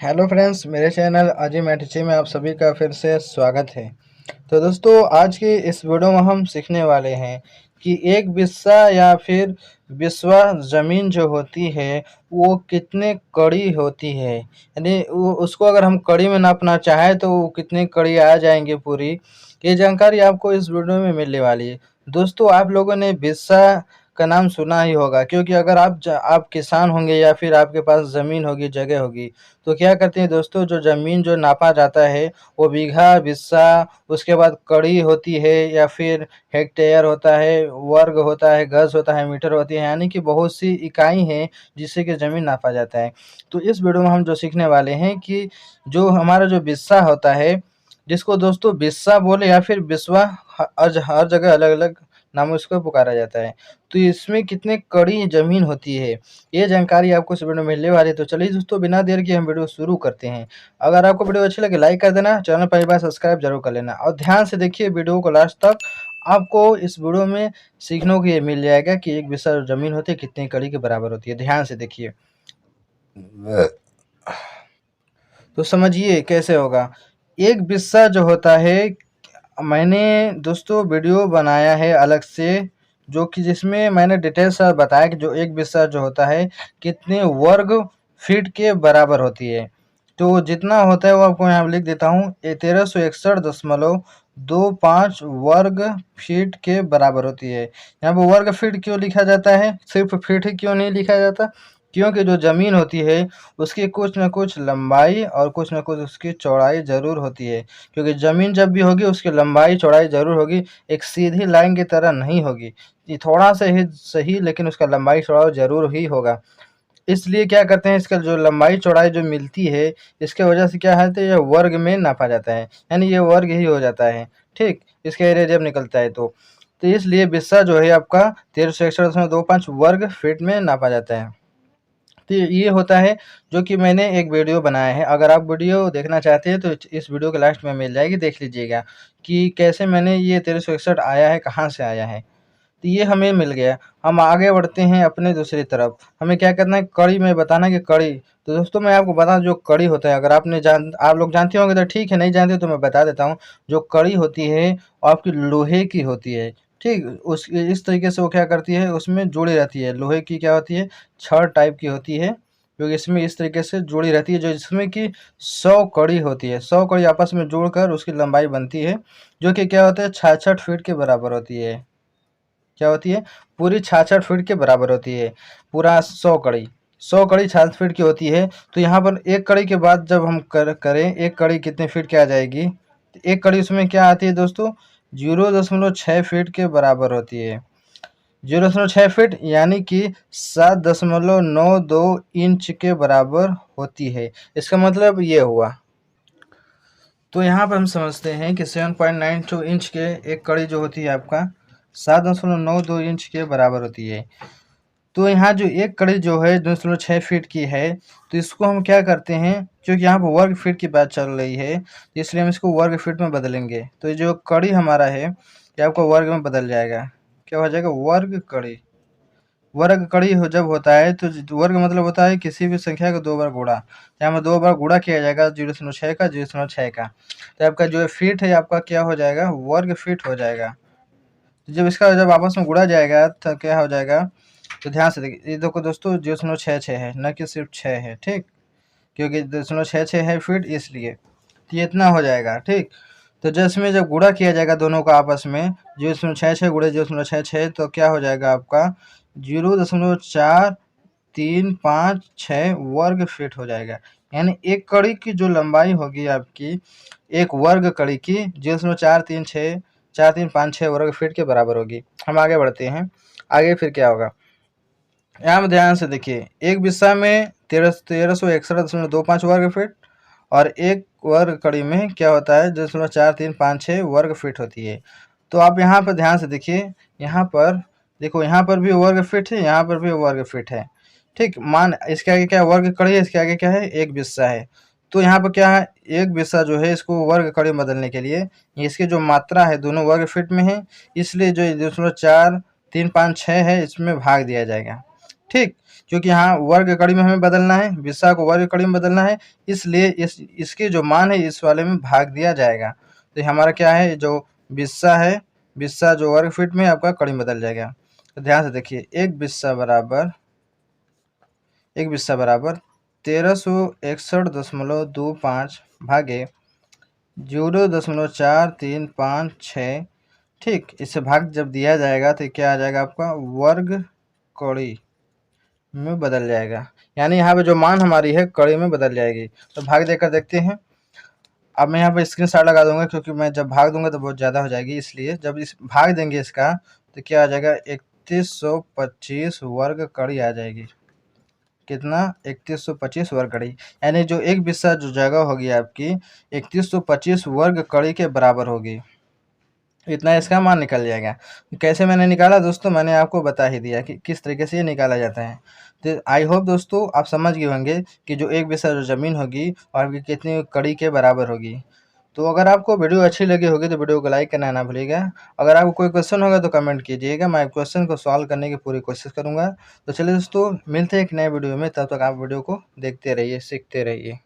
Hello friends, मेरे channel Ajay Maithili में आप सभी का फिर से स्वागत है। तो दोस्तों, आज की इस वीडियो में हम सीखने वाले हैं कि एक बिस्सा या फिर बिस्वा ज़मीन जो होती है वो कितने कड़ी होती है। यानी वो उसको अगर हम कड़ी में नापना चाहें तो वो कितनी कड़ी आ जाएंगे पूरी, ये जानकारी आपको इस वीडियो में मिलने वाली है। दोस्तों, आप लोगों ने बिस्सा का नाम सुना ही होगा, क्योंकि अगर आप किसान होंगे या फिर आपके पास ज़मीन होगी, जगह होगी, तो क्या करते हैं दोस्तों, जो ज़मीन जो नापा जाता है वो बीघा, बिस्सा, उसके बाद कड़ी होती है या फिर हेक्टेयर होता है, वर्ग होता है, गज होता है, मीटर होती है, यानी कि बहुत सी इकाई हैं जिससे कि ज़मीन नापा जाता है। तो इस वीडियो में हम जो सीखने वाले हैं कि जो हमारा जो बिस्सा होता है, जिसको दोस्तों बिस्सा बोले या फिर बिस्वा, हर जगह अलग-अलग नामों से पुकारा जाता है। तो इसमें कितने कड़ी ज़मीन होती है, ये जानकारी आपको इस वीडियो में मिलने वाली है। तो चलिए दोस्तों, बिना देर के हम वीडियो शुरू करते हैं। अगर आपको वीडियो अच्छी लगे लाइक कर देना, चैनल पहली बार सब्सक्राइब जरूर कर लेना और ध्यान से देखिए वीडियो को लास्ट तक। आपको इस वीडियो में सीखने को ये मिल जाएगा कि एक बिस्सा ज़मीन होती है कितनी कड़ी के बराबर होती है। ध्यान से देखिए, तो समझिए कैसे होगा। एक बिस्सा जो होता है, मैंने दोस्तों वीडियो बनाया है अलग से, जो कि जिसमें मैंने डिटेल से बताया कि जो एक बिस्सा जो होता है कितने वर्ग फीट के बराबर होती है। तो जितना होता है वो आपको यहाँ लिख देता हूँ, 1361.25 वर्ग फीट के बराबर होती है। यहाँ पर वर्ग फीट क्यों लिखा जाता है, सिर्फ फीट ही क्यों नहीं लिखा जाता? क्योंकि जो ज़मीन होती है उसकी कुछ न कुछ लंबाई और कुछ न कुछ उसकी चौड़ाई ज़रूर होती है। क्योंकि ज़मीन जब भी होगी उसकी लंबाई चौड़ाई ज़रूर होगी, एक सीधी लाइन की तरह नहीं होगी। ये थोड़ा सा ही सही, लेकिन उसका लंबाई चौड़ाई ज़रूर ही होगा। इसलिए क्या करते हैं, इसका जो लंबाई चौड़ाई जो मिलती है, इसके वजह से क्या है, तो ये वर्ग में नापा जाता है, यानी ये वर्ग ही हो जाता है। ठीक, इसका एरिया जब निकलता है तो इसलिए बिस्सा जो है आपका 1361.25 वर्ग फीट में नापा जाता है। तो ये होता है जो कि मैंने एक वीडियो बनाया है। अगर आप वीडियो देखना चाहते हैं तो इस वीडियो के लास्ट में मिल जाएगी, देख लीजिएगा कि कैसे मैंने ये 1361 आया है, कहाँ से आया है। तो ये हमें मिल गया। हम आगे बढ़ते हैं अपने दूसरी तरफ। हमें क्या करना है, कड़ी में बताना है कि कड़ी। तो दोस्तों, मैं आपको बता दूं, जो कड़ी होता है, अगर आप लोग जानते होंगे तो ठीक है, नहीं जानते तो मैं बता देता हूँ। जो कड़ी होती है वो आपकी लोहे की होती है। ठीक, उस इस तरीके से वो क्या करती है, उसमें जुड़ी रहती है। लोहे की क्या होती है, छड़ टाइप की होती है, जो इसमें इस तरीके से जुड़ी रहती है, जो इसमें कि 100 कड़ी होती है। 100 कड़ी आपस में जोड़कर उसकी लंबाई बनती है, जो कि क्या होता है, 66 फीट के बराबर होती है। क्या होती है, पूरी 66 फीट के बराबर होती है। पूरा 100 कड़ी 66 फीट की होती है। तो यहाँ पर एक कड़ी के बाद जब हम करें, एक कड़ी कितने फीट की आ जाएगी, तो एक कड़ी उसमें क्या आती है दोस्तों, 0.6 फीट के बराबर होती है। 0.6 फीट यानी कि 7.92 इंच के बराबर होती है। इसका मतलब ये हुआ। तो यहाँ पर हम समझते हैं कि 7.92 इंच के एक कड़ी जो होती है आपका 7.92 इंच के बराबर होती है। तो यहाँ जो एक कड़ी जो है 2.6 फीट की है, तो इसको हम क्या करते हैं, क्योंकि यहाँ पर वर्ग फीट की बात चल रही है, तो इसलिए हम इसको वर्ग फीट में बदलेंगे। तो ये जो कड़ी हमारा है ये आपको वर्ग में बदल जाएगा। क्या हो जाएगा, वर्ग कड़ी। वर्ग कड़ी हो जब होता है तो वर्ग मतलब होता है किसी भी संख्या का 2 बार गुणा। यहाँ में 2 बार गुणा किया जाएगा, 0.6 का 0.6 का, तो आपका जो फीट है आपका क्या हो जाएगा, वर्ग फीट हो जाएगा। तो जब आपस में गुणा जाएगा तो क्या हो जाएगा, तो ध्यान से देखिए, ये देखो दोस्तों, 0.66 है, न कि सिर्फ 6 है। ठीक, क्योंकि 0.66 है फीट, इसलिए तो ये इतना हो जाएगा। ठीक, तो जिसमें जब गुणा किया जाएगा दोनों का आपस में, 0.66 गुणे 0.66, तो क्या हो जाएगा आपका 0.4356 वर्ग फीट हो जाएगा। यानी एक कड़ी की जो लंबाई होगी आपकी, एक वर्ग कड़ी की 0.4356 वर्ग फीट के बराबर होगी। हम आगे बढ़ते हैं, आगे फिर क्या होगा, यहाँ में ध्यान से देखिए। एक बिस्सा में 1361.25 वर्ग फीट, और एक वर्ग कड़ी में क्या होता है, 0.4356 वर्ग फीट होती है। तो आप यहाँ पर ध्यान से देखिए, यहाँ पर देखो, यहाँ पर भी वर्ग फीट है, यहाँ पर भी वर्ग फीट है। ठीक, मान इसके आगे क्या वर्ग कड़ी है, इसके आगे क्या है, एक बिस्सा है। तो यहाँ पर क्या है, एक बिस्सा जो है इसको वर्ग कड़ी में बदलने के लिए इसकी जो मात्रा है दोनों वर्ग फीट में है, इसलिए जो 0.4356 है इसमें भाग दिया जाएगा। ठीक, क्योंकि यहाँ वर्ग कड़ी में हमें बदलना है, बिस्सा को वर्ग कड़ी में बदलना है, इसलिए इसके जो मान है इस वाले में भाग दिया जाएगा। तो हमारा क्या है, जो बिस्सा है, बिस्सा जो वर्ग फीट में आपका कड़ी में बदल जाएगा। तो ध्यान से देखिए, एक बिस्सा बराबर 1361.25 भागे 0.4356। ठीक, इससे भाग जब दिया जाएगा तो क्या आ जाएगा आपका, वर्ग कड़ी में बदल जाएगा, यानी यहाँ पे जो मान हमारी है कड़ी में बदल जाएगी। तो भाग देकर देखते हैं। अब मैं यहाँ पर स्क्रीनशॉट लगा दूंगा, क्योंकि मैं जब भाग दूंगा तो बहुत ज़्यादा हो जाएगी, इसलिए जब इस भाग देंगे इसका तो क्या आ जाएगा, 3125 वर्ग कड़ी आ जाएगी। कितना, 3125 वर्ग कड़ी, यानी जो एक बिस्सा जो जगह होगी आपकी 3125 वर्ग कड़ी के बराबर होगी। इतना इसका मान निकल जाएगा। कैसे मैंने निकाला दोस्तों, मैंने आपको बता ही दिया कि किस तरीके से ये निकाला जाता है। तो आई होप दोस्तों आप समझ गए होंगे कि जो एक बिस्सा जो ज़मीन होगी और आपकी कितनी कड़ी के बराबर होगी। तो अगर आपको वीडियो अच्छी लगी होगी तो वीडियो को लाइक करना ना भूलिएगा। अगर आपको कोई क्वेश्चन होगा तो कमेंट कीजिएगा, मैं क्वेश्चन को सॉल्व करने की पूरी कोशिश करूँगा। तो चलिए दोस्तों, मिलते हैं एक नए वीडियो में, तब तक आप वीडियो को देखते रहिए, सीखते रहिए।